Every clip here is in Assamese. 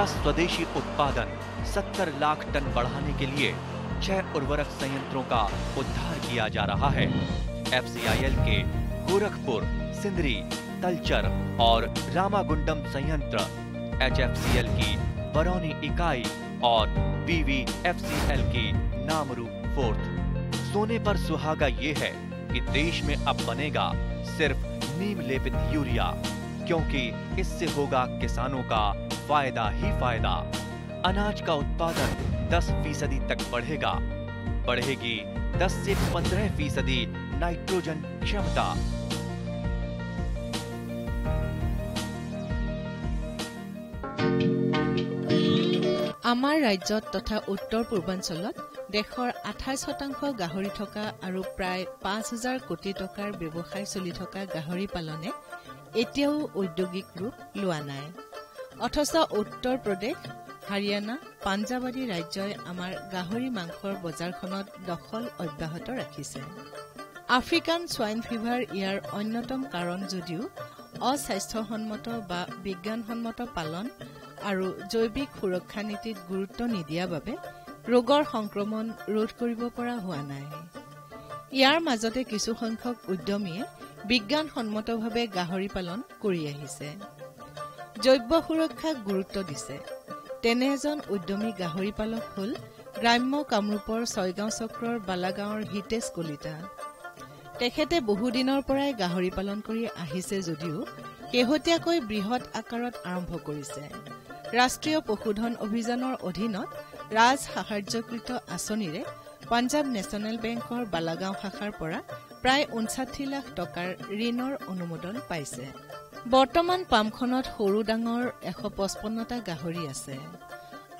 का स्वदेशी उत्पादन 70 लाख टन बढ़ाने के लिए 6 उर्वरक संयंत्रों का उद्धार किया जा रहा है। FCIL के गोरखपुर, सिंदरी, तलचर और रामागुंडम संयंत्र, HFCL की बरौनी इकाई और BVFCL की नामरू फोर्थ। सोने पर सुहागा ये है कि देश में अब बनेगा सिर्फ नीम लेपित यूरिया, क्योंकि इससे होगा किसानों का फायदा ही फायदा। अनाज का उत्पादन 10% तक बढ़ेगा। बढ़ेगी 10 से 15% नाइट्रोजन क्षमता। আমাৰ ৰাজ্যত তথা উত্তৰ পূৰ্বাঞ্চলত দেশৰ 28% গাহৰি থকা আৰু প্ৰায় 5,000 কোটি টকাৰ ব্যৱসায় চলি থকা গাহৰি পালনে এতিয়াও ঔদ্যোগিক ৰূপ লোৱা নাই। অথচ উত্তৰ প্ৰদেশ, হাৰিয়ানা, পাঞ্জাব আদি ৰাজ্যই আমাৰ গাহৰি মাংসৰ বজাৰখনত দখল অব্যাহত ৰাখিছে। আফ্ৰিকান সোয়াইন ফিভাৰ ইয়াৰ অন্যতম কাৰণ যদিও অস্বাস্থ্যসন্মত বা বিজ্ঞানসন্মত পালন আৰু জৈৱিক সুৰক্ষা নীতিত গুৰুত্ব নিদিয়াৰ বাবে ৰোগৰ সংক্ৰমণ ৰোধ কৰিব পৰা হোৱা নাই। ইয়াৰ মাজতে কিছু সংখ্যক উদ্যমীয়ে বিজ্ঞানসন্মতভাৱে গাহৰি পালন কৰি আহিছে, জৈৱ সুৰক্ষাক গুৰুত্ব দিছে। তেনে এজন উদ্যমী গাহৰি পালক হ'ল গ্ৰাম্য কামৰূপৰ ছয়গাঁও চক্ৰৰ বালাগাঁৱৰ হিতেশ কলিতা। তেখেতে বহুদিনৰ পৰাই গাহৰি পালন কৰি আহিছে যদিও শেহতীয়াকৈ বৃহৎ আকাৰত আৰম্ভ কৰিছে। ৰাষ্ট্ৰীয় পশুধন অভিযানৰ অধীনত ৰাজ সাহায্যকৃত আঁচনিৰে পাঞ্জাব নেচনেল বেংকৰ বালাগাঁও শাখাৰ পৰা প্ৰায় 59 লাখ টকাৰ ঋণৰ অনুমোদন পাইছে। বৰ্তমান পামখনত সৰু ডাঙৰ 155টা গাহৰি আছে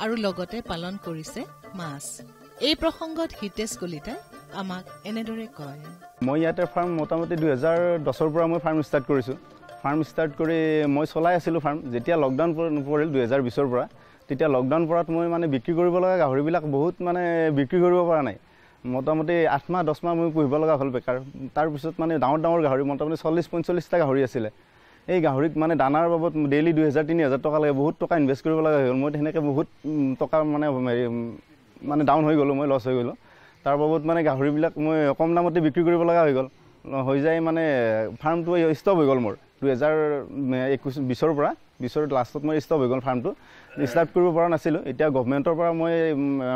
আৰু লগতে পালন কৰিছে মাছ। এই প্ৰসংগত হিতেশ কলিতাই আমাক এনেদৰে কয়। মই ইয়াতে ফাৰ্ম মোটামুটি 2010ৰ পৰা মই ফাৰ্ম ষ্টাৰ্ট কৰিছোঁ। ফাৰ্ম ষ্টাৰ্ট কৰি মই চলাই আছিলোঁ ফাৰ্ম। যেতিয়া লকডাউন পৰিল 2020ৰ পৰা, তেতিয়া লকডাউন পৰাত মই মানে বিক্ৰী কৰিব লগা গাহৰিবিলাক বহুত মানে বিক্ৰী কৰিব পৰা নাই। মোটামুটি 8 মাহ 10 মাহ মই পুহিব লগা হ'ল বেকাৰ। তাৰপিছত মানে ডাঙৰ ডাঙৰ গাহৰি মোটামুটি 40-45টা গাহৰি আছিলে। এই গাহৰিক মানে দানাৰ বাবদ ডেইলি 2,000-3,000 টকা লাগে, বহুত টকা ইনভেষ্ট কৰিব লগা হ'ল। মই তেনেকৈ বহুত টকা মানে ডাউন হৈ গ'লোঁ, মই লছ হৈ গ'লোঁ। তাৰ বাবদ মানে গাহৰিবিলাক মই কম দামতে বিক্ৰী কৰিব লগা হৈ গ'ল। হৈ যায় মানে ফাৰ্মটো ষ্টপ হৈ গ'ল মোৰ 2020ৰ পৰা। 20ৰ লাষ্টত মই ষ্টপ হৈ গ'ল ফাৰ্মটো, ষ্টাৰ্ট কৰিব পৰা নাছিলোঁ। এতিয়া গভমেণ্টৰ পৰা মই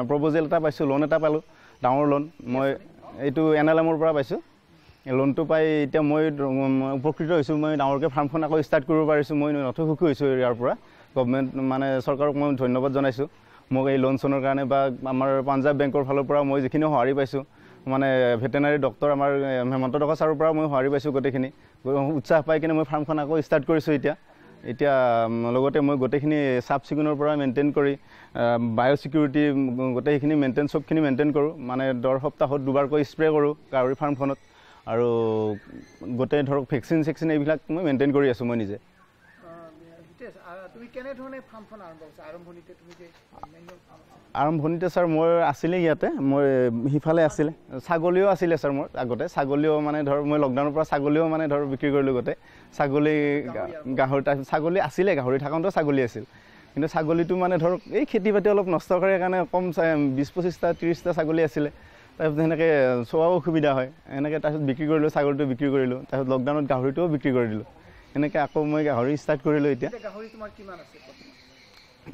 প্ৰপ'জেল এটা পাইছোঁ, লোন এটা পালোঁ, ডাঙৰ লোন। মই এইটো NLM-ৰ পৰা পাইছোঁ। লোনটো পাই এতিয়া মই উপকৃত হৈছোঁ। মই ডাঙৰকৈ ফাৰ্মখন আকৌ ষ্টাৰ্ট কৰিব পাৰিছোঁ। মই নথৈ সুখী হৈছোঁ ইয়াৰ পৰা। গভমেণ্ট মানে চৰকাৰক মই ধন্যবাদ জনাইছোঁ মোক এই লোন চোনৰ কাৰণে, বা আমাৰ পাঞ্জাব বেংকৰ ফালৰ পৰা মই যিখিনি সঁহাৰি পাইছোঁ, মানে ভেটেনাৰী ডক্টৰ আমাৰ হেমন্ত ডকা ছাৰৰ পৰা মই সঁহাৰি পাইছোঁ। গোটেইখিনি উৎসাহ পাই কিনে মই ফাৰ্মখন আকৌ ষ্টাৰ্ট কৰিছোঁ এতিয়া লগতে মই গোটেইখিনি চাফ চিকুণৰ পৰা মেইনটেইন কৰি বায়'চিকিউৰিটি গোটেইখিনি চবখিনি মেইনটেইন কৰোঁ। মানে 10 সপ্তাহত 2বাৰকৈ স্প্ৰে কৰোঁ গাহৰি ফাৰ্মখনত, আৰু গোটেই ধৰক ভেকচিন এইবিলাক মই মেইনটেইন কৰি আছোঁ মই নিজে। আৰম্ভণিতে ছাৰ মোৰ আছিলে ইয়াতে, মোৰ সিফালে আছিলে ছাগলীও আছিলে ছাৰ মোৰ আগতে। ছাগলীও মানে ধৰ মই লকডাউনৰ পৰা ছাগলীও মানে ধৰ বিক্ৰী কৰিলোঁ গোটেই। ছাগলী গাহৰি ছাগলী আছিলে, গাহৰি থাকোঁতেও ছাগলী আছিল। কিন্তু ছাগলীটো মানে ধৰক এই খেতি বাতি অলপ নষ্ট কৰে কাৰণে কম 20-25টা 30টা ছাগলী আছিলে। তাৰপিছত সেনেকৈ চোৱাও অসুবিধা হয়, এনেকৈ তাৰপিছত বিক্ৰী কৰিলোঁ, ছাগলীটো বিক্ৰী কৰিলোঁ। তাৰপিছত লকডাউনত গাহৰিটোও বিক্ৰী কৰি দিলোঁ। এনেকৈ আকৌ মই গাহৰি ষ্টাৰ্ট কৰিলোঁ।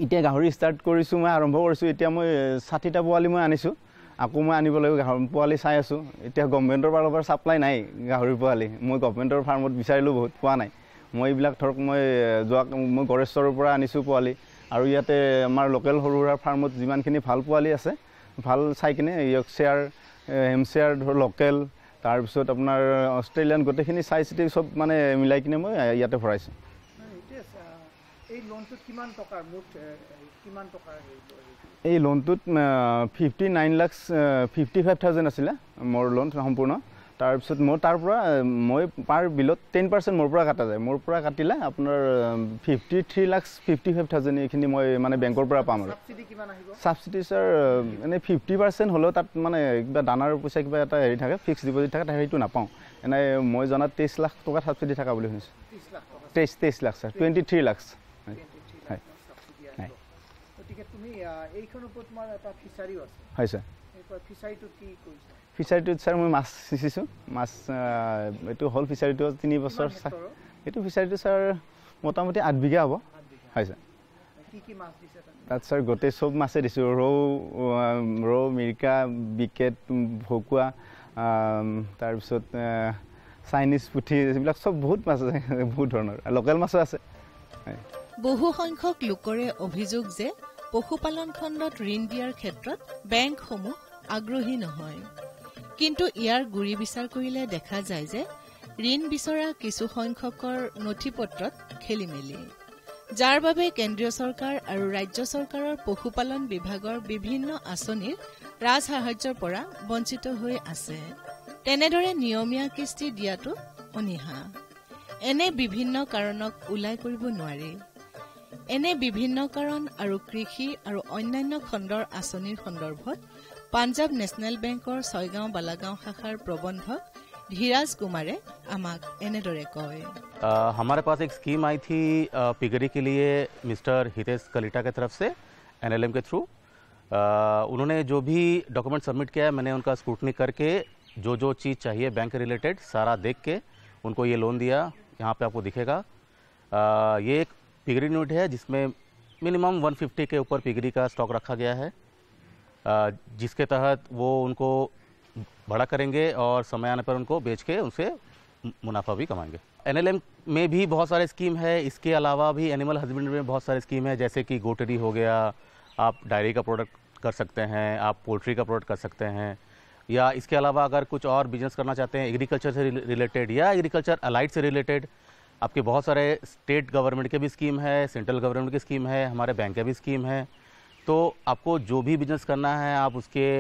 এতিয়া গাহৰি ষ্টাৰ্ট কৰিছোঁ, মই আৰম্ভ কৰিছোঁ। এতিয়া মই 60টা পোৱালি মই আনিছোঁ, আকৌ মই আনিব লাগিব। গাহৰি পোৱালি চাই আছোঁ। এতিয়া গভমেণ্টৰ ফালৰ পৰা ছাপ্লাই নাই গাহৰি পোৱালি। মই গভমেণ্টৰ ফাৰ্মত বিচাৰিলোঁ, বহুত পোৱা নাই। মই এইবিলাক ধৰক মই গড়েশ্বৰৰ পৰা আনিছোঁ পোৱালি, আৰু ইয়াতে আমাৰ লোকেল সৰু সুৰা ফাৰ্মত যিমানখিনি ভাল পোৱালি আছে, ভাল চাই কিনে ইয়ৰ্কশ্বায়াৰ, হেমশ্বায়াৰ ধৰ লোকেল, তাৰপিছত আপোনাৰ অষ্ট্ৰেলিয়ান, গোটেইখিনি চাই চিতি চব মানে মিলাই কিনে মই ইয়াতে ভৰাইছোঁ। এই লোনটোত 59,55,000 আছিলে মোৰ লোন সম্পূৰ্ণ। তাৰপিছত মোৰ তাৰ পৰা মই পাৰ বিলত 10% মোৰ পৰা কাটা যায়। মোৰ পৰা কাটিলে আপোনাৰ 53,55,000 এইখিনি মই মানে বেংকৰ পৰা পাম। আৰু ছাবচিডি ছাৰ এনেই 50% হ'লেও তাত মানে কিবা দানাৰ পইচা কিবা এটা হেৰি থাকে, ফিক্স ডিপজিট থাকে, সেইটো নাপাওঁ। এনেই মই জনাত 23 লাখ টকা ছাবচিডি থকা বুলি শুনিছোঁ। 23 লাখ ছাৰ, 23 লাখ। হয় ছাৰ ফিচাৰীটোত ছাৰ মই মাছ সিঁচিছোঁ মাছ এইটো হ'ল ফিচাৰীটো 3 বছৰ এইটো ফিচাৰীটো ছাৰ মোটামুটি 8 বিঘা হ'ব হয় ছাৰ তাত ছাৰ গোটেই চব মাছে দিছোঁ ৰৌ মিৰিকা বিকেট ভকুৱা তাৰপিছত চাইনিজ পুঠি এইবিলাক চব বহুত মাছ আছে বহুত ধৰণৰ লোকেল মাছো আছে বহু সংখ্যক লোকৰে অভিযোগ যে পশুপালন খণ্ডত ঋণ দিয়াৰ ক্ষেত্ৰত বেংকসমূহ আগ্ৰহী নহয় কিন্তু ইয়াৰ গুৰি বিচাৰ কৰিলে দেখা যায় যে ঋণ বিচৰা কিছু সংখ্যকৰ নথিপত্ৰত খেলিমেলি যাৰ বাবে কেন্দ্ৰীয় চৰকাৰ আৰু ৰাজ্য চৰকাৰৰ পশুপালন বিভাগৰ বিভিন্ন আঁচনিৰ ৰাজ সাহায্যৰ পৰা বঞ্চিত হৈ আছে তেনেদৰে নিয়মীয়া কিস্তি দিয়াটো অনিহা এনে বিভিন্ন কাৰণক উলাই কৰিব নোৱাৰি এনে বিভিন্ন কাৰণ আৰু কৃষি আৰু অন্যান্য খণ্ডৰ আঁচনিৰ সন্দৰ্ভত পাঞ্জাব নেচনেল বেংকৰ ছয়গাঁও বালাগাঁও শাখাৰ प्रबंधक धीराज कुमारे आमाक एनेदरे कय हमारे पास एक स्कीम आई थी पिगरी के लिए मिस्टर हितेश कलिटा के तरफ से एनएलएम के थ्रू उन्होंने जो भी डॉक्यूमेंट सबमिट किया है मैंने उनका स्क्रूटनी करके जो चीज़ चाहिए बैंक रिलेटेड सारा देख के उनको ये लोन दिया यहाँ पे आपको दिखेगा ये एक पिगरी यूनिट है जिसमें मिनिमम 150 के ऊपर पिगरी का स्टॉक रखा गया है जिसके तहत वो उनको बड़ा करेंगे और समय आने पर उनको बेच के उनसे मुनाफा भी कमाएंगे एनएलएम में भी बहुत सारे स्कीम है इसके अलावा भी एनिमल हस्बेंड्री में बहुत सारे स्कीम है जैसे कि गोटरी हो गया आप डायरी का प्रोडक्ट कर सकते हैं आप पोल्ट्री का प्रोडक्ट कर सकते हैं या इसके अलावा अगर कुछ और बिजनेस करना चाहते हैं एग्रीकल्चर से रिलेटेड या एग्रीकल्चर अलाइड से रिलेटेड आपके बहुत सारे स्टेट गवर्नमेंट के भी स्कीम है सेंट्रल गवर्नमेंट की स्कीम है हमारे बैंक के भी स्कीम है तो आपको जो भी बिजनेस करना है आप उसके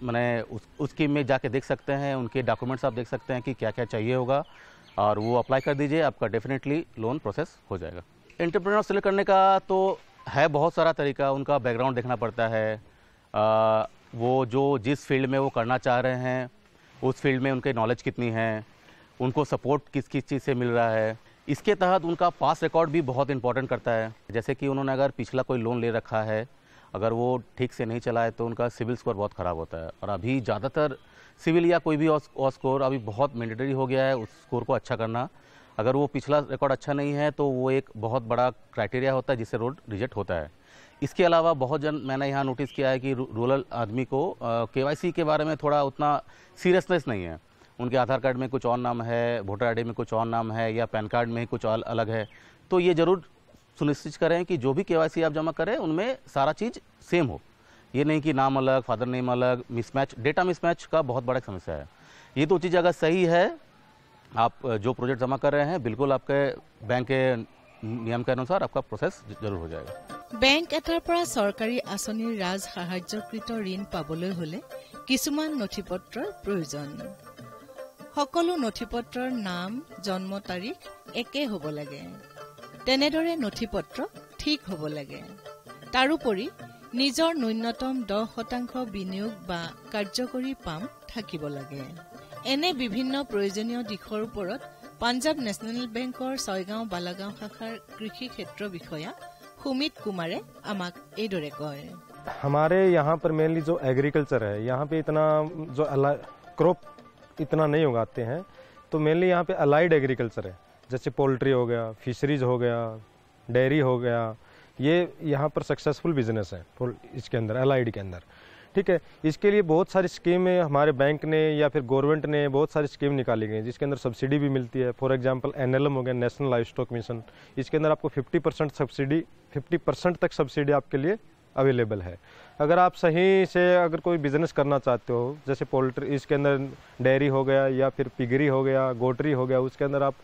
मैंने उस स्कीम में जाके देख सकते हैं उनके डॉक्यूमेंट्स आप देख सकते हैं कि क्या क्या चाहिए होगा और वो अप्लाई कर दीजिए आपका डेफिनेटली लोन प्रोसेस हो जाएगा एंटरप्रेन्योर सेलेक्ट करने का तो है बहुत सारा तरीका उनका बैकग्राउंड देखना पड़ता है वो जो जिस फील्ड में वो करना चाह रहे हैं उस फील्ड में उनके नॉलेज कितनी है उनको सपोर्ट किस किस चीज़ से मिल रहा है इसके तहत उनका पास रिकॉर्ड भी बहुत इंपॉर्टेंट करता है जैसे कि उन्होंने अगर पिछला कोई लोन ले रखा है अगर वो ठीक से नहीं चला है तो उनका सिविल स्कोर बहुत ख़राब होता है और अभी ज़्यादातर सिविल या कोई भी और स्कोर अभी बहुत मैंडेटरी हो गया है उस स्कोर को अच्छा करना अगर वो पिछला रिकॉर्ड अच्छा नहीं है तो वो एक बहुत बड़ा क्राइटेरिया होता है जिससे रोड रिजेक्ट होता है इसके अलावा बहुत जन मैंने यहाँ नोटिस किया है कि रूरल आदमी को केवाईसी के बारे में थोड़ा उतना सीरियसनेस नहीं है उनके आधार कार्ड में कुछ और नाम है वोटर आईडी में कुछ और नाम है या पैन कार्ड में कुछ अलग है तो ये ज़रूर सुनिश्चित करें कि जो भी केवाईसी आप जमा करें उनमें सारा चीज़ सेम हो ये नहीं कि नाम अलग फादर नेम अलग मिसमैच डेटा मिसमैच का बहुत बड़ा समस्या है ये तो चीज़ अगर सही है आप जो प्रोजेक्ट जमा कर रहे हैं बिल्कुल आपके बैंक के नियम के अनुसार आपका प्रोसेस जरूर हो जाएगा बैंक एटार পৰা सरकारी आँचনিৰ राज সাহায্যকৃত ঋণ পাবলৈ হলে কিছুমান নথিপত্ৰৰ প্ৰয়োজন সকলো নথিপত্ৰৰ নাম জন্ম তাৰিখ একে হ'ব লাগে তেনেদৰে নথিপত্ৰ ঠিক হ'ব লাগে তাৰোপৰি নিজৰ ন্যূনতম 10% বিনিয়োগ বা কাৰ্যকৰী পাম থাকিব লাগে এনে বিভিন্ন প্ৰয়োজনীয় দিশৰ ওপৰত পাঞ্জাব নেচনেল বেংকৰ ছয়গাঁও বালাগাঁও শাখাৰ কৃষি ক্ষেত্ৰ বিষয়া सुमित कुमारे आमाक एदरे कय हमारे यहाँ पर मेनली जो एग्रीकल्चर है यहाँ पे इतना जो क्रॉप इतना नहीं उगाते हैं तो मेनली यहाँ पे अलाइड एग्रीकल्चर है जैसे पोल्ट्री हो गया फिशरीज हो गया डेयरी हो गया ये यहाँ पर सक्सेसफुल बिजनेस है इसके अंदर अलाइड के अंदर ठीक है इसके लिए बहुत सारी स्कीमें हमारे बैंक ने या फिर गवर्नमेंट ने बहुत सारी स्कीम निकाली गई जिसके अंदर सब्सिडी भी मिलती है फॉर एग्जांपल एनएलएम हो गया नेशनल लाइव स्टॉक मिशन इसके अंदर आपको 50% सब्सिडी 50% तक सब्सिडी आपके लिए अवेलेबल है अगर आप सही से अगर कोई बिजनेस करना चाहते हो जैसे पोल्ट्री इसके अंदर डेयरी हो गया या फिर पिगरी हो गया गोटरी हो गया उसके अंदर आप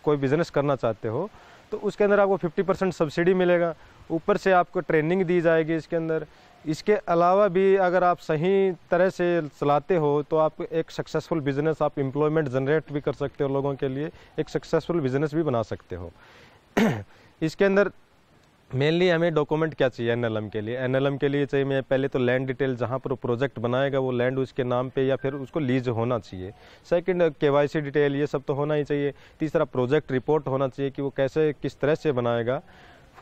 कोई बिजनेस करना चाहते हो तो उसके अंदर आपको 50% सब्सिडी मिलेगा ऊपर से आपको ट्रेनिंग दी जाएगी इसके अंदर इसके अलावा भी अगर आप सही तरह से चलाते हो तो आप एक सक्सेसफुल बिजनेस आप एम्प्लॉयमेंट जनरेट भी कर सकते हो लोगों के लिए एक सक्सेसफुल बिजनेस भी बना सकते हो इसके अंदर मेनली हमें डॉक्यूमेंट क्या चाहिए एनएलएम के लिए चाहिए मैं पहले तो लैंड डिटेल जहाँ पर प्रोजेक्ट बनाएगा वो लैंड उसके नाम पे या फिर उसको लीज होना चाहिए सेकंड केवाईसी डिटेल ये सब तो होना ही चाहिए तीसरा प्रोजेक्ट रिपोर्ट होना चाहिए कि वो कैसे किस तरह से बनाएगा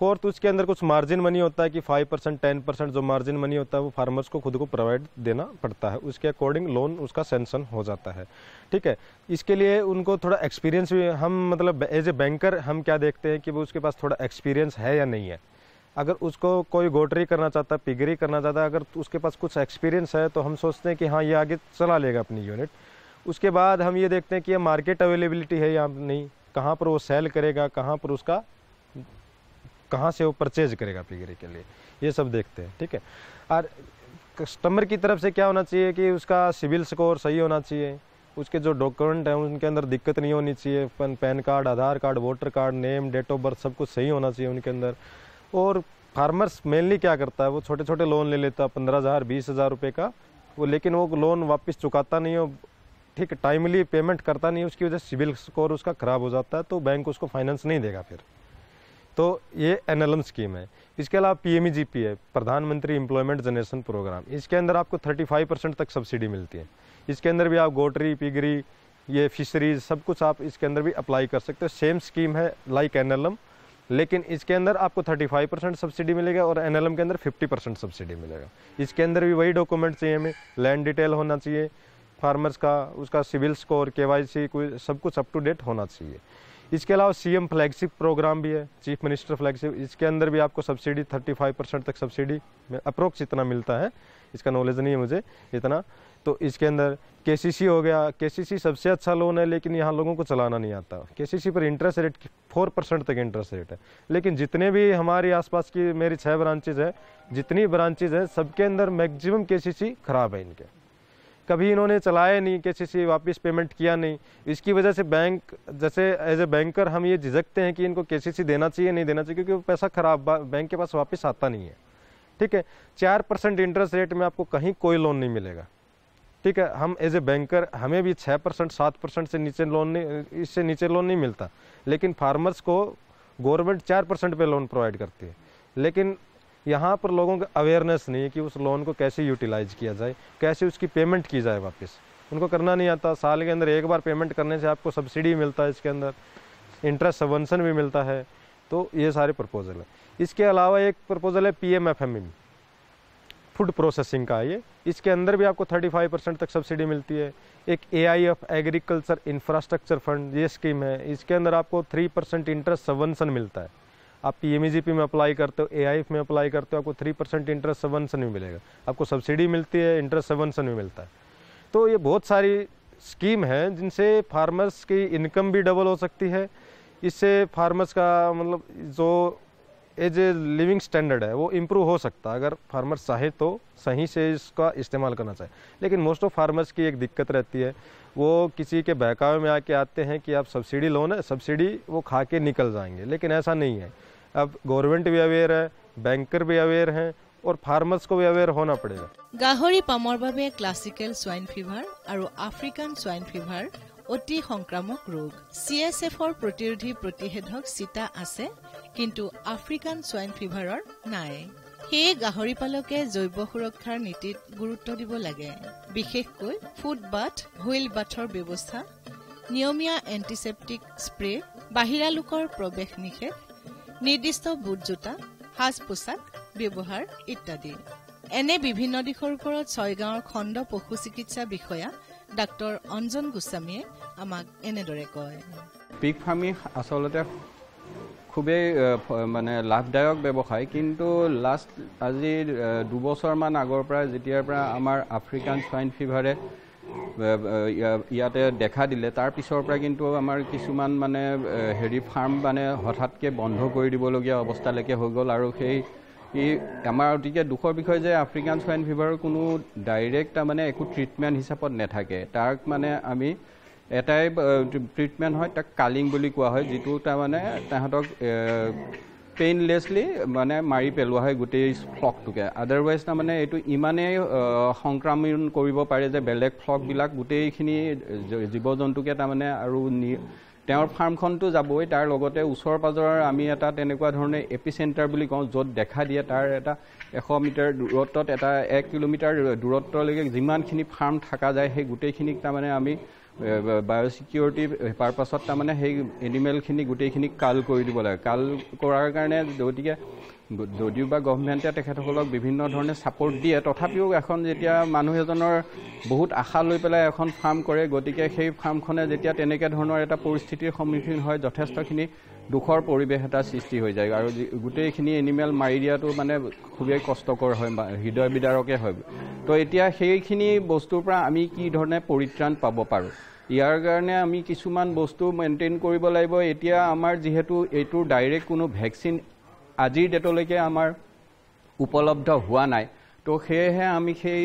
फोर्थ उसके अंदर कुछ मार्जिन मनी होता है कि 5% 10% जो मार्जिन मनी होता है वो फार्मर्स को खुद को प्रोवाइड देना पड़ता है, उसके अकॉर्डिंग लोन उसका सैंक्शन हो जाता है। ठीक है, इसके लिए उनको थोड़ा एक्सपीरियंस भी, हम मतलब एज ए बैंकर हम क्या देखते हैं कि वो उसके पास थोड़ा एक्सपीरियंस है या नहीं है। अगर उसको कोई गोटरी करना चाहता है, पिगरी करना चाहता है, अगर उसके पास कुछ एक्सपीरियंस है तो हम सोचते हैं कि हाँ ये आगे चला लेगा अपनी यूनिट। उसके बाद हम ये देखते हैं कि ये मार्केट अवेलेबिलिटी है या नहीं, कहाँ पर वो सेल करेगा, कहाँ पर उसका कहाँ से वो परचेज करेगा पिगरी के लिए, ये सब देखते हैं। ठीक है, और कस्टमर की तरफ से क्या होना चाहिए कि उसका सिविल स्कोर सही होना चाहिए, उसके जो डॉक्यूमेंट हैं उनके अंदर दिक्कत नहीं होनी चाहिए, pan card, Aadhaar card, voter card, name, date of birth सब कुछ सही होना चाहिए उनके अंदर। और फार्मर्स मेनली क्या करता है, वो छोटे छोटे लोन ले लेता है 15,000 20,000 रुपये का, वो लेकिन वो लोन वापस चुकाता नहीं हो, ठीक, टाइमली पेमेंट करता नहीं, उसकी वजह से सिविल स्कोर उसका ख़राब हो जाता है, तो बैंक उसको फाइनेंस नहीं देगा फिर। तो ये NLM स्कीम है। इसके अलावा PMEGP है, प्रधानमंत्री एम्प्लॉयमेंट जनरेशन प्रोग्राम, इसके अंदर आपको 35% तक सब्सिडी मिलती है। इसके अंदर भी आप गोटरी, पिगरी, ये फिशरीज सब कुछ आप इसके अंदर भी अप्लाई कर सकते हो। सेम स्कीम है लाइक NLM, लेकिन इसके अंदर आपको 35% सब्सिडी मिलेगा और NLM के अंदर 50% सब्सिडी मिलेगा। इसके अंदर भी वही डॉक्यूमेंट चाहिए हमें, लैंड डिटेल होना चाहिए फार्मर्स का, उसका सिविल स्कोर, KYC कोई सब कुछ अप टू डेट होना चाहिए। इसके अलावा CM फ्लैगशिप प्रोग्राम भी है, चीफ मिनिस्टर फ्लैगशिप, इसके अंदर भी आपको सब्सिडी 35% तक सब्सिडी अप्रोक्स इतना मिलता है, इसका नॉलेज नहीं है मुझे इतना। तो इसके अंदर KCC हो गया, KCC सबसे अच्छा लोन है, लेकिन यहाँ लोगों को चलाना नहीं आता। KCC पर इंटरेस्ट रेट 4% तक इंटरेस्ट रेट है, लेकिन जितने भी हमारे आसपास की मेरी 6 ब्रांचेज है, जितनी ब्रांचेज है सबके अंदर मैक्सिमम KCC खराब है इनके, कभी इन्होंने चलाया नहीं, KCC वापस पेमेंट किया नहीं। इसकी वजह से बैंक, जैसे एज ए बैंकर हम ये झिझकते हैं कि इनको KCC देना चाहिए नहीं देना चाहिए, क्योंकि वो पैसा खराब बैंक के पास वापस आता नहीं है। ठीक है, 4% इंटरेस्ट रेट में आपको कहीं कोई लोन नहीं मिलेगा। ठीक है, हम एज ए बैंकर हमें भी 6% 7% से नीचे लोन नहीं, इससे नीचे लोन नहीं मिलता, लेकिन फार्मर्स को गवर्नमेंट 4% पे लोन प्रोवाइड करती है। लेकिन यहाँ पर लोगों को अवेयरनेस नहीं है कि उस लोन को कैसे यूटिलाइज किया जाए, कैसे उसकी पेमेंट की जाए वापस, उनको करना नहीं आता। साल के अंदर एक बार पेमेंट करने से आपको सब्सिडी मिलता है, इसके अंदर इंटरेस्ट सबवेंशन भी मिलता है। तो ये सारे प्रपोजल है। इसके अलावा एक प्रपोजल है PMFME, फूड प्रोसेसिंग का, ये इसके अंदर भी आपको 35% तक सब्सिडी मिलती है। एक AIF एग्रीकल्चर इंफ्रास्ट्रक्चर फंड, ये स्कीम है, इसके अंदर आपको 3% इंटरेस्ट सबवेंशन मिलता है। आप PMEGP में अप्लाई करते हो, AIF में अप्लाई करते हो, आपको 3% इंटरेस्ट सबवेंशन भी मिलेगा, आपको सब्सिडी मिलती है, इंटरेस्ट सबवेंशन भी मिलता है। तो ये बहुत सारी स्कीम है जिनसे फार्मर्स की इनकम भी डबल हो सकती है। इससे फार्मर्स का मतलब जो एज ए लिविंग स्टैंडर्ड है वो इम्प्रूव हो सकता है, अगर फार्मर्स चाहे तो सही से इसका इस्तेमाल करना चाहे। लेकिन मोस्ट ऑफ फार्मर्स की एक दिक्कत रहती है, वो किसी के बहकावे में आके आते हैं कि आप सब्सिडी लो ना, सब्सिडी वो खा के निकल जाएंगे, लेकिन ऐसा नहीं है। अब गवर्नमेंट भी अवेयर है, बैंकर भी अवेयर हैं, और फार्मर्स को भी अवेयर होना पड़ेगा। गाहरी पाমৰ বাবে ক্লাছিকেল সোয়াইন ফিভাৰ আৰু আফ্ৰিকান সোয়াইন ফিভাৰ অতি সংক্ৰামক ৰোগ। CSFৰ প্ৰতিৰোধী প্ৰতিষেধক চিটা আছে, কিন্তু আফ্ৰিকান সোয়াইন ফিভাৰৰ নাই। সেয়ে গাহৰি পালকে জৈৱ সুৰক্ষাৰ নীতিত গুৰুত্ব দিব লাগে, বিশেষকৈ ফুড বাথ, হুইল বাথৰ ব্যৱস্থা, নিয়মীয়া এন্টিসেপ্টিক স্প্ৰে, বাহিৰা লোকৰ প্ৰৱেশ নিষেধ, নিৰ্দিষ্ট বুট জোতা, সাজ পোছাক ব্যৱহাৰ ইত্যাদি। এনে বিভিন্ন দিশৰ ওপৰত ছয়গাঁৱৰ খণ্ড পশু চিকিৎসা বিষয়া ডাক্তৰ অঞ্জন গোস্বামীয়ে আমাক এনেদৰে কয়। পিগ ফাৰ্মিং আচলতে খুবেই মানে লাভদায়ক ব্যৱসায়, কিন্তু লাষ্ট আজি 2 বছৰমান আগৰ পৰা যেতিয়াৰ পৰা আমাৰ আফ্ৰিকান সোয়াইন ফিভাৰে ইয়াতে দেখা দিলে, তাৰ পিছৰ পৰা কিন্তু আমাৰ কিছুমান মানে ফাৰ্ম মানে হঠাৎকে বন্ধ কৰি দিবলগীয়া অৱস্থালৈকে হৈ গ'ল। আৰু সেই আমাৰ অতিকে দুখৰ বিষয় যে আফ্ৰিকান সোয়াইন ফিভাৰৰ কোনো ডাইৰেক্ট তাৰমানে একো ট্ৰিটমেণ্ট হিচাপত নাথাকে। তাক মানে আমি এটাই ট্ৰিটমেণ্ট হয়, তাক কালিং বুলি কোৱা হয়, যিটো তাৰমানে তাহাঁতক পেইনলেছলি মানে মাৰি পেলোৱা হয় গোটেই ফ্লকটোকে। আদাৰৱাইজ তাৰমানে এইটো ইমানেই সংক্ৰমণ কৰিব পাৰে যে বেলেগ ফ্লকবিলাক গোটেইখিনি জীৱ জন্তুকে তাৰমানে আৰু তেওঁৰ ফাৰ্মখনটো যাবই, তাৰ লগতে ওচৰ পাজৰৰ আমি এটা তেনেকুৱা ধৰণে এপিচেণ্টাৰ বুলি কওঁ, য'ত দেখা দিয়ে তাৰ এটা 100 মিটাৰ দূৰত্বত এটা 1 কিলোমিটাৰ দূৰত্বলৈকে যিমানখিনি ফাৰ্ম থকা যায় সেই গোটেইখিনিক তাৰমানে আমি বায়'ছিকিউৰিটি পাৰপাছত তাৰমানে সেই এনিমেলখিনি গোটেইখিনিক কাল কৰি দিব লাগে। কাল কৰাৰ কাৰণে গতিকে যদিও বা গভৰ্ণমেণ্টে তেখেতসকলক বিভিন্ন ধৰণে ছাপৰ্ট দিয়ে, তথাপিও এখন যেতিয়া মানুহ এজনৰ বহুত আশা লৈ পেলাই এখন ফাৰ্ম কৰে, গতিকে সেই ফাৰ্মখনে যেতিয়া তেনেকৈ ধৰণৰ এটা পৰিস্থিতিৰ সন্মুখীন হয় যথেষ্টখিনি দুখৰ পৰিৱেশ এটা সৃষ্টি হৈ যায় আৰু গোটেইখিনি এনিমেল মাৰি দিয়াটো মানে খুবেই কষ্টকৰ হয় বা হৃদয় বিদাৰকে হয়। তো এতিয়া সেইখিনি বস্তুৰ পৰা আমি কি ধৰণে পৰিত্ৰাণ পাব পাৰোঁ, ইয়াৰ কাৰণে আমি কিছুমান বস্তু মেইনটেইন কৰিব লাগিব। এতিয়া আমাৰ যিহেতু এইটোৰ ডাইৰেক্ট কোনো ভেকচিন আজিৰ ডেটলৈকে আমাৰ উপলব্ধ হোৱা নাই, তো সেয়েহে আমি সেই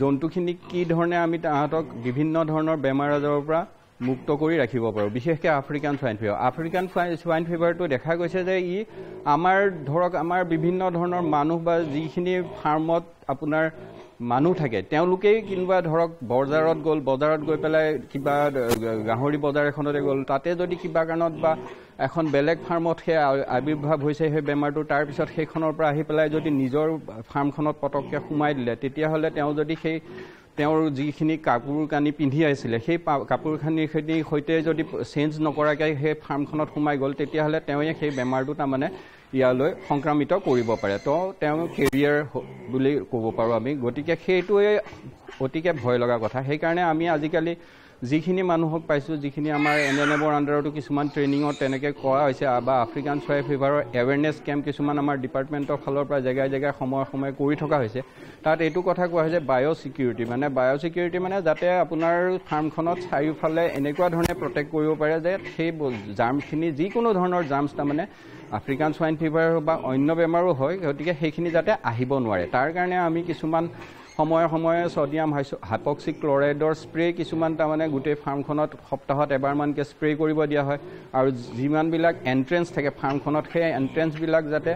জন্তুখিনিক কি ধৰণে আমি তাহাঁতক বিভিন্ন ধৰণৰ বেমাৰ আজাৰৰ পৰা মুক্ত কৰি ৰাখিব পাৰোঁ, বিশেষকৈ African swine fever. African swine ফিভাৰটো দেখা গৈছে যে ই আমাৰ ধৰক আমাৰ বিভিন্ন ধৰণৰ মানুহ বা যিখিনি ফাৰ্মত আপোনাৰ মানুহ থাকে তেওঁলোকেই কোনোবা ধৰক বজাৰত গ'ল, বজাৰত গৈ পেলাই কিবা গাহৰি বজাৰ এখনতে গ'ল, তাতে যদি কিবা কাৰণত বা এখন বেলেগ ফাৰ্মত সেই আৱিৰ্ভাৱ হৈছে সেই বেমাৰটো, তাৰপিছত সেইখনৰ পৰা আহি পেলাই যদি নিজৰ ফাৰ্মখনত পটককৈ সোমাই দিলে, তেতিয়াহ'লে তেওঁ যদি সেই তেওঁৰ যিখিনি কাপোৰ কানি পিন্ধি আহিছিলে সেই কাপোৰ কানিখিনিৰ সৈতে যদি চেঞ্জ নকৰাকৈ সেই ফাৰ্মখনত সোমাই গ'ল, তেতিয়াহ'লে তেওঁৱে সেই বেমাৰটো তাৰমানে ইয়ালৈ সংক্ৰামিত কৰিব পাৰে। তো তেওঁ কেৰিয়াৰ বুলি ক'ব পাৰোঁ আমি। গতিকে সেইটোৱে অতিকে ভয় লগা কথা। সেইকাৰণে আমি আজিকালি যিখিনি মানুহক পাইছোঁ, যিখিনি আমাৰ NNMৰ আণ্ডাৰতো কিছুমান ট্ৰেইনিঙত তেনেকৈ কৰা হৈছে বা আফ্ৰিকান সোৱাইন ফিভাৰৰ এৱেৰনেছ কেম্প কিছুমান আমাৰ ডিপাৰ্টমেণ্টৰ ফালৰ পৰা জেগাই জেগাই সময়ে সময়ে কৰি থকা হৈছে। তাত এইটো কথা কোৱা হৈছে বায়'ছিকিউৰিটি, মানে বায়'ছিকিউৰিটি মানে যাতে আপোনাৰ ফাৰ্মখনত চাৰিওফালে এনেকুৱা ধৰণে প্ৰটেক্ট কৰিব পাৰে যে সেই জাৰ্মখিনি যিকোনো ধৰণৰ জাৰ্মছ তাৰমানে আফ্ৰিকান সোৱাইন ফিভাৰ বা অন্য বেমাৰো হয়, গতিকে সেইখিনি যাতে আহিব নোৱাৰে। তাৰ কাৰণে আমি কিছুমান সময়ে সময়ে ছডিয়াম হাইপক্সি ক্লৰাইডৰ স্প্ৰে কিছুমান তাৰমানে গোটেই ফাৰ্মখনত সপ্তাহত এবাৰমানকৈ স্প্ৰে কৰিব দিয়া হয়। আৰু যিমানবিলাক এণ্ট্ৰেঞ্চ থাকে ফাৰ্মখনত সেই এণ্ট্ৰেঞ্চবিলাক যাতে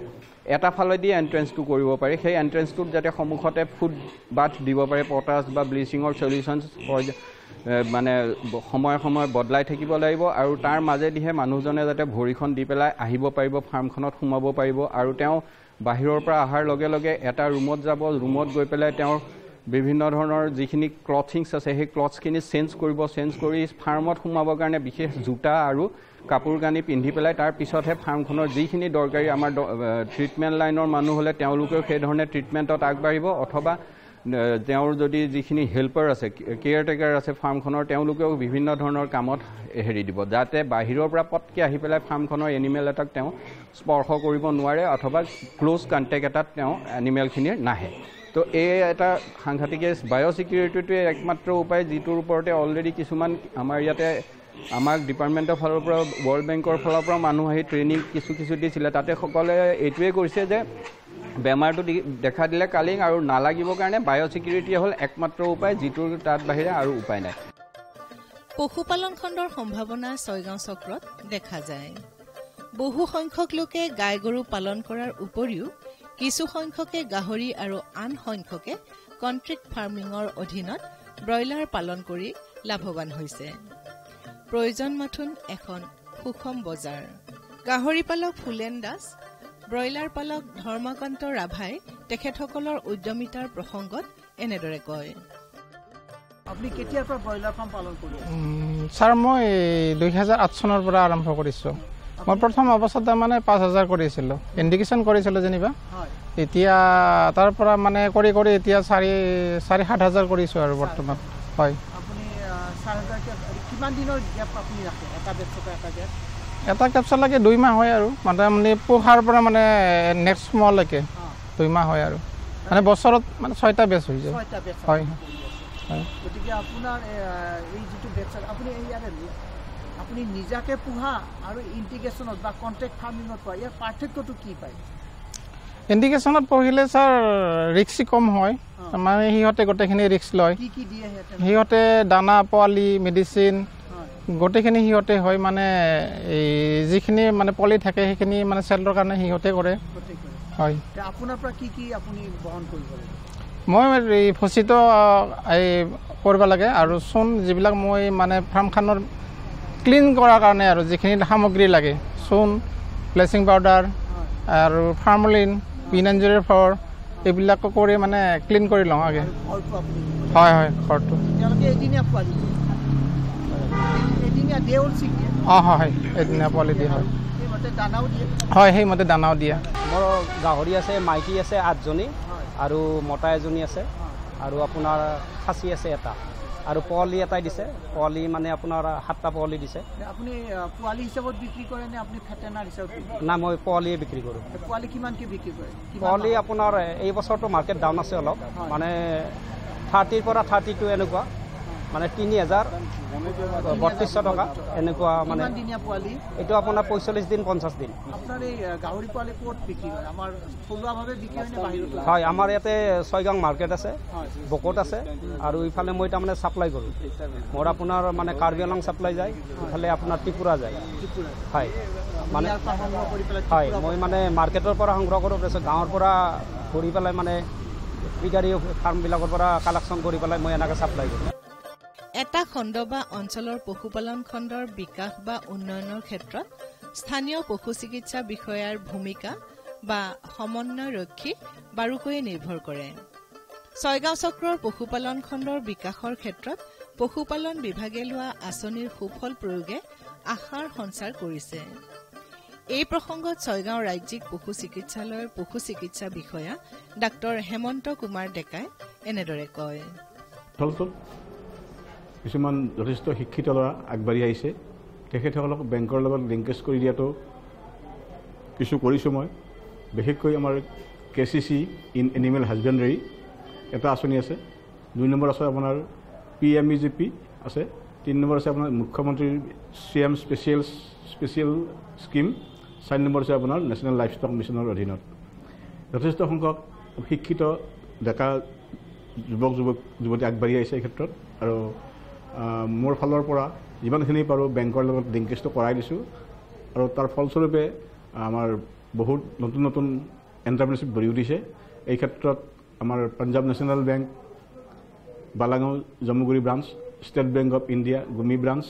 এটা ফালেদি এণ্ট্ৰেঞ্চটো কৰিব পাৰি, সেই এণ্ট্ৰেঞ্চটোত যাতে সন্মুখতে ফুড বাথ দিব পাৰে, পটাছ বা ব্লিচিঙৰ চলিউশ্যনছ মানে সময়ে সময়ে বদলাই থাকিব লাগিব। আৰু তাৰ মাজেদিহে মানুহজনে যাতে ভৰিখন দি পেলাই আহিব পাৰিব, ফাৰ্মখনত সোমাব পাৰিব। আৰু তেওঁ বাহিৰৰ পৰা অহাৰ লগে লগে এটা ৰুমত যাব, ৰুমত গৈ পেলাই তেওঁৰ বিভিন্ন ধৰণৰ যিখিনি ক্লথিংছ আছে সেই ক্লথছখিনি চেঞ্জ কৰিব, চেঞ্জ কৰি ফাৰ্মত সোমাবৰ কাৰণে বিশেষ জোতা আৰু কাপোৰ কানি পিন্ধি পেলাই তাৰ পিছতহে ফাৰ্মখনৰ যিখিনি দৰকাৰী আমাৰ ট্ৰিটমেণ্ট লাইনৰ মানুহ হ'লে তেওঁলোকেও সেইধৰণে ট্ৰিটমেণ্টত আগবাঢ়িব, অথবা তেওঁৰ যদি যিখিনি হেল্পাৰ আছে, কেয়াৰটেকাৰ আছে ফাৰ্মখনৰ, তেওঁলোকেও বিভিন্ন ধৰণৰ কামত হেৰি দিব, যাতে বাহিৰৰ পৰা পটকৈ আহি পেলাই ফাৰ্মখনৰ এনিমেল এটাক তেওঁ স্পৰ্শ কৰিব নোৱাৰে অথবা ক্ল'জ কণ্টেক্ট এটাত তেওঁ এনিমেলখিনিৰ নাহে। তো এই এটা সাংঘাতিক বায়'ছিকিউৰিটিটোৱে একমাত্ৰ উপায়, যিটোৰ ওপৰতে অলৰেডি কিছুমান আমাৰ ইয়াতে আমাক ডিপাৰ্টমেণ্টৰ ফালৰ পৰা ৱৰ্ল্ড বেংকৰ ফালৰ পৰা মানুহ আহি ট্ৰেইনিং কিছু দিছিলে। তাতে সকলোৱে এইটোৱে কৰিছে যে বেমাৰটো দেখা দিলে কালিং আৰু নালাগিবৰ কাৰণে বায়'ছিকিউৰিটি হ'ল একমাত্ৰ উপায়, যিটোৰ তাত বাহিৰে আৰু উপায় নাই। পশুপালন খণ্ডৰ সম্ভাৱনা ছয়গাঁও চক্ৰত দেখা যায়। বহু সংখ্যক লোকে গাই গৰু পালন কৰাৰ উপৰিও কিছু সংখ্যকে গাহৰি আৰু আন সংখ্যকে কণ্ট্ৰেক্ট ফাৰ্মিঙৰ অধীনত ব্ৰইলাৰ পালন কৰি লাভৱান হৈছে। প্ৰয়োজন মাথোন এখন সুষম বজাৰ। গাহৰি পালক ফুলেন দাস, ব্ৰইলাৰ পালক ধৰ্মকান্ত ৰাভাই তেখেতসকলৰ উদ্যমিতাৰ প্ৰসংগত এনেদৰে কয়। আপুনি কেতিয়াৰ পৰা ব্ৰইলাৰ ফাৰ্ম পালন কৰি আছে? ছাৰ, মই 2008 চনৰ পৰা আৰম্ভ কৰিছোঁ। মই প্ৰথম অৱস্থাতে মানে 5000 কৰিছিলোঁ, ইণ্ডিকেশ্যন কৰিছিলোঁ যেনিবা। এতিয়া তাৰ পৰা মানে কৰি কৰি এতিয়া 4,000-7,000 কৰিছোঁ আৰু বৰ্তমান। হয়। আপুনি 4,000 কিমান দিনৰ গেপ আপুনি ৰাখে এটা বেটছৰ পৰা এটা গেপ? এটা কেপচালৈকে 2 মাহ হয় আৰু মানে পোহাৰ পৰা মানে নেক্সট মহলৈকে 2 মাহ হয় আৰু মানে বছৰত মানে 6টা বেচ হৈ যায়। 6টা বেচ হয়। গতিকে আপোনাৰ এই যিটো বেচ আপুনি ইয়াতে আপুনি নিজাকে পোহা আৰু ইণ্টিগ্ৰেশ্যনত বা কণ্ট্ৰেক্ট ফাৰ্মিঙত পোৱা, ইয়াৰ পাৰ্থক্যটো কি পায়? ইণ্ডিকেশ্যনত পঢ়িলে ছাৰ ৰিক্সি কম হয়, মানে সিহঁতে গোটেইখিনি ৰিক্স লয়। কি কি দিয়ে সিহঁতে? দানা, পোৱালি, মেডিচিন গোটেইখিনি সিহঁতে হয়। মানে এই যিখিনি মানে পলি থাকে সেইখিনি মানে চেলৰ কাৰণে সিহঁতে কৰে। হয়। আপোনাৰ পৰা কি কি আপুনি বহন কৰিব লাগে? মই এই ফচিটো এই কৰিব লাগে আৰু চূণ যিবিলাক মই মানে ফাৰ্মখনৰ ক্লিন কৰাৰ কাৰণে আৰু যিখিনি সামগ্ৰী লাগে চূণ ব্লিচিং পাউডাৰ আৰু ফাৰ্মলিন P904 এইবিলাক কৰি মানে ক্লিন কৰি লওঁ আগে হয় হয় ঘৰটো হয় এদিনীয়া পোৱালি দিয়া হয় হয় সেইমতে দানাও দিয়া মোৰ গাহৰি আছে মাইকী আছে 8জনী আৰু মতা এজনী আছে আৰু আপোনাৰ খাচী আছে এটা আৰু পোৱালি এটাই দিছে পোৱালি মানে আপোনাৰ 7টা পোৱালি দিছে আপুনি পোৱালি হিচাপত বিক্ৰী কৰে নে আপুনি ফেটেনাৰ হিচাপত না মই পোৱালিয়ে বিক্ৰী কৰোঁ পোৱালি কিমানকৈ বিক্ৰী কৰে পোৱালি আপোনাৰ এই বছৰটো মাৰ্কেট ডাউন আছে অলপ মানে 30 পৰা 32 এনেকুৱা মানে 3,3200 টকা এনেকুৱা মানে এইটো আপোনাৰ 45 দিন 50 দিন আপোনাৰ এই গাহৰি পোৱালি ক'ত বিক্ৰী কৰে আমাৰ থলুৱাভাৱে বিক্ৰী হয় নে বাহিৰত হয় আমাৰ ইয়াতে ছয়গাং মাৰ্কেট আছে বকত আছে আৰু ইফালে মই তাৰমানে ছাপ্লাই কৰোঁ মোৰ আপোনাৰ মানে কাৰ্বি আংলং ছাপ্লাই যায় ইফালে আপোনাৰ ত্ৰিপুৰা যায় হয় মানে হয় মই মানে মাৰ্কেটৰ পৰা সংগ্ৰহ কৰোঁ তাৰপিছত গাঁৱৰ পৰা ঘূৰি পেলাই মানে পিগাৰী ফাৰ্মবিলাকৰ পৰা কালেকশ্যন কৰি পেলাই মই এনেকৈ ছাপ্লাই কৰোঁ এটা খণ্ড বা অঞ্চলৰ পশুপালন খণ্ডৰ বিকাশ বা উন্নয়নৰ ক্ষেত্ৰত স্থানীয় পশু চিকিৎসা বিষয়াৰ ভূমিকা বা সমন্বয়ৰক্ষী বাৰুকৈয়ে নিৰ্ভৰ কৰে ছয়গাঁও চক্ৰৰ পশুপালন খণ্ডৰ বিকাশৰ ক্ষেত্ৰত পশুপালন বিভাগে লোৱা আঁচনিৰ সুফল প্ৰয়োগে আশাৰ সঞ্চাৰ কৰিছে এই প্ৰসংগত ছয়গাঁও ৰাজ্যিক পশু চিকিৎসালয়ৰ পশু চিকিৎসা বিষয়া ডাক্তৰ হেমন্ত কুমাৰ ডেকাই এনেদৰে কয় কিছুমান যথেষ্ট শিক্ষিত ল'ৰা আগবাঢ়ি আহিছে তেখেতসকলক বেংকৰ লগত লিংকেজ কৰি দিয়াটো কিছু কৰিছোঁ মই বিশেষকৈ আমাৰ KCC ইন এনিমেল হাজবেণ্ডাৰী এটা আঁচনি আছে 2 নম্বৰ আছে আপোনাৰ PMEGP আছে 3 নম্বৰ আছে আপোনাৰ মুখ্যমন্ত্ৰীৰ CM স্পেচিয়েল স্কিম 4 নম্বৰ আছে আপোনাৰ নেশ্যনেল লাইফ ষ্টক মিছনৰ অধীনত যথেষ্ট সংখ্যক শিক্ষিত ডেকা যুৱতী আগবাঢ়ি আহিছে এই ক্ষেত্ৰত আৰু মোৰ ফালৰ পৰা যিমানখিনি পাৰোঁ বেংকৰ লগত লিংকেজটো কৰাই দিছোঁ আৰু তাৰ ফলস্বৰূপে আমাৰ বহুত নতুন নতুন এণ্টাৰপ্ৰিনাৰশ্বিপ গঢ়ি উঠিছে এই ক্ষেত্ৰত আমাৰ Punjab National Bank Balagaon Jammuguri branch State Bank of India Gumi branch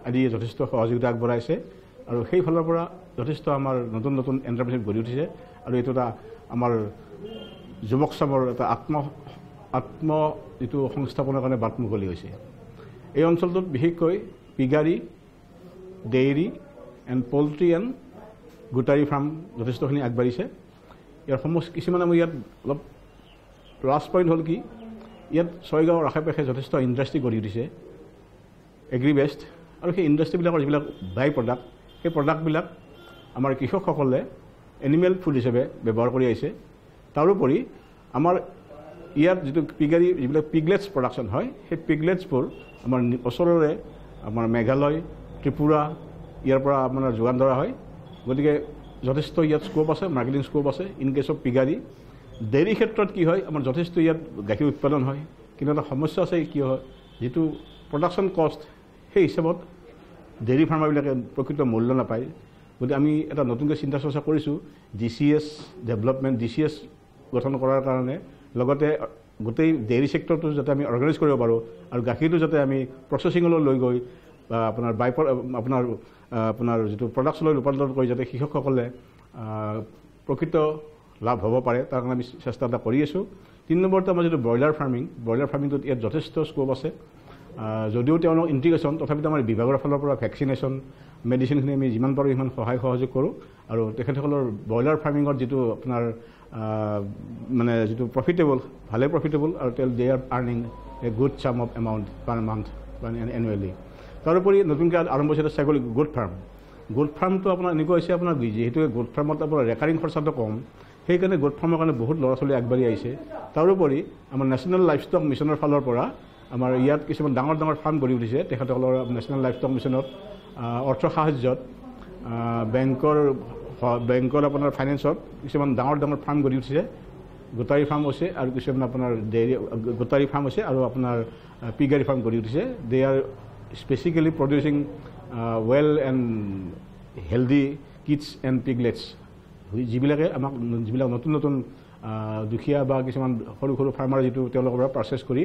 আদি যথেষ্ট সহযোগিতা আগবঢ়াইছে আৰু সেই ফালৰ পৰা যথেষ্ট আমাৰ নতুন নতুন এণ্টাৰপ্ৰিনাৰশ্বিপ গঢ়ি উঠিছে আৰু এইটো এটা আমাৰ যুৱক চামৰ এটা আত্ম যিটো সংস্থাপনৰ কাৰণে বাট মুকলি হৈছে এই অঞ্চলটোত বিশেষকৈ piggery dairy and poultry and goatery farm যথেষ্টখিনি আগবাঢ়িছে ইয়াৰ কিছুমান আমি ইয়াত অলপ প্লাছ পইণ্ট হ'ল কি ইয়াত ছয়গাঁৱৰ আশে পাশে যথেষ্ট ইণ্ডাষ্ট্ৰি গঢ়ি উঠিছে এগ্ৰি বেষ্ট আৰু সেই ইণ্ডাষ্ট্ৰিবিলাকৰ যিবিলাক বাই প্ৰডাক্ট সেই প্ৰডাক্টবিলাক আমাৰ কৃষকসকলে এনিমেল ফুড হিচাপে ব্যৱহাৰ কৰি আহিছে তাৰোপৰি আমাৰ ইয়াত যিটো পিগাৰী যিবিলাক পিগলেটছ প্ৰডাকশ্যন হয় সেই পিগলেটছবোৰ আমাৰ ওচৰৰে আমাৰ মেঘালয় ত্ৰিপুৰা ইয়াৰ পৰা আপোনাৰ যোগান ধৰা হয় গতিকে যথেষ্ট ইয়াত স্কোপ আছে মাৰ্কেটিং স্কোপ আছে ইন কেছ অফ পিগাৰী ডেইৰী ক্ষেত্ৰত কি হয় আমাৰ যথেষ্ট ইয়াত গাখীৰ উৎপাদন হয় কিন্তু এটা সমস্যা আছে কি হয় যিটো প্ৰডাকশ্যন কষ্ট সেই হিচাপত ডেইৰী ফাৰ্মাৰবিলাকে প্ৰকৃত মূল্য নাপায় গতিকে আমি এটা নতুনকৈ চিন্তা চৰ্চা কৰিছোঁ DCS ডেভেলপমেণ্ট DCS গঠন কৰাৰ কাৰণে লগতে গোটেই ডেইৰী ছেক্টৰটো যাতে আমি অৰ্গেনাইজ কৰিব পাৰোঁ আৰু গাখীৰটো যাতে আমি প্ৰচেছিঙলৈ লৈ গৈ বা আপোনাৰ যিটো প্ৰডাক্টছলৈ ৰূপান্তৰ কৰি যাতে কৃষকসকলে প্ৰকৃত লাভ হ'ব পাৰে তাৰ কাৰণে আমি চেষ্টা এটা কৰি আছোঁ 3 নম্বৰতে আমাৰ যিটো ব্ৰইলাৰ ফাৰ্মিংটোত ইয়াত যথেষ্ট স্কোপ আছে যদিও তেওঁলোক ইণ্টিগ্ৰেশ্যন তথাপিতো আমাৰ বিভাগৰ ফালৰ পৰা ভেকচিনেশ্যন মেডিচিনখিনি আমি যিমান পাৰোঁ সিমান সহায় সহযোগ কৰোঁ আৰু তেখেতসকলৰ ব্ৰইলাৰ ফাৰ্মিঙত যিটো আপোনাৰ মানে যিটো প্ৰফিটেবল ভালে প্ৰফিটেবল আৰু দে আৰ আৰ্নিং এ গুড চাম অফ এমাউণ্ট পাৰ মান্থ বা এনুৱেলি তাৰোপৰি নতুনকৈ আৰম্ভ হৈছে ছাগলী গোট ফাৰ্মটো আপোনাৰ এনেকুৱা হৈছে আপোনাৰ যিহেতু গোট ফাৰ্মত আপোনাৰ ৰেকাৰিং খৰচাটো কম সেইকাৰণে গোট ফাৰ্মৰ কাৰণে বহুত ল'ৰা ছোৱালী আগবাঢ়ি আহিছে তাৰোপৰি আমাৰ নেশ্যনেল লাইফ ষ্টক মিছনৰ ফালৰ পৰা আমাৰ ইয়াত কিছুমান ডাঙৰ ফাৰ্ম গঢ়ি উঠিছে তেখেতসকলৰ নেশ্যনেল লাইফ ষ্টক মিছনত অৰ্থ সাহায্যত বেংকৰ আপোনাৰ ফাইনেন্সত কিছুমান ডাঙৰ ফাৰ্ম গঢ়ি উঠিছে গোটাৰী ফাৰ্ম হৈছে আৰু কিছুমান আপোনাৰ ডেইৰী গোটাৰী ফাৰ্ম হৈছে আৰু আপোনাৰ পিগাৰী ফাৰ্ম গঢ়ি উঠিছে they are specifically producing well and healthy kids and piglets যিবিলাক নতুন দুখীয়া বা কিছুমান সৰু ফাৰ্মাৰ যিটো তেওঁলোকৰ পৰা প্ৰচেছ কৰি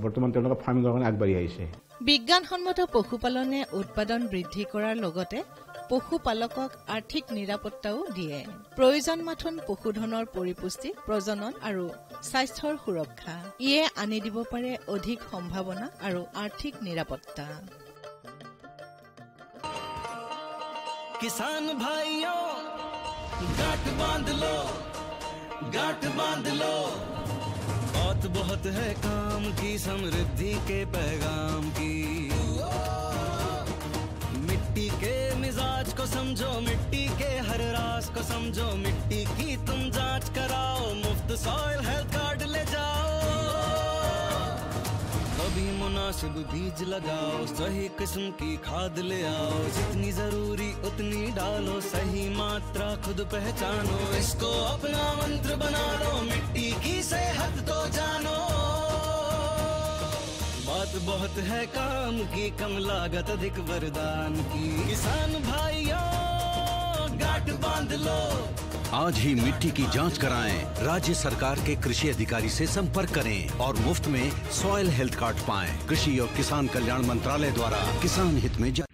বৰ্তমান তেওঁলোকে ফাৰ্মিঙৰ কাৰণে আগবাঢ়ি আহিছে। বিজ্ঞানসন্মত পশুপালনে উৎপাদন বৃদ্ধি কৰাৰ লগতে পশুপালকক আৰ্থিক নিৰাপত্তাও দিয়ে। প্ৰয়োজন মাথোন পশুধনৰ পৰিপুষ্টি, প্ৰজনন আৰু স্বাস্থ্যৰ সুৰক্ষা। ইয়ে আনি দিব পাৰে অধিক সম্ভাৱনা আৰু আৰ্থিক নিৰাপত্তা। किसान भाइयों गांठ बांध लो, गांठ बांध लो, बहुत बहुत है काम की, समृद्धि के पैगाम की। मिट्टी के मिजाज को समझो, मिट्टी के हर राज को समझो, मिट्टी की तुम जांच कराओ, मुफ्त सॉइल हेल्थ कार्ड ले जाओ। कभी मुनासिब बीज लगाओ, सही किस्म की खाद ले आओ, जितनी जरूरी उतनी डालो, सही मात्रा खुद पहचानो, इसको अपना मंत्र बना लो, मिट्टी की सेहत तो जानो। बात बहुत है काम की, कम लागत अधिक वरदान की, किसान भाइयों गांठ बांध लो। आज ही मिट्टी की जांच कराएं, राज्य सरकार के कृषि अधिकारी से संपर्क करें और मुफ्त में सॉइल हेल्थ कार्ड पाएं। कृषि और किसान कल्याण मंत्रालय द्वारा किसान हित में जारी।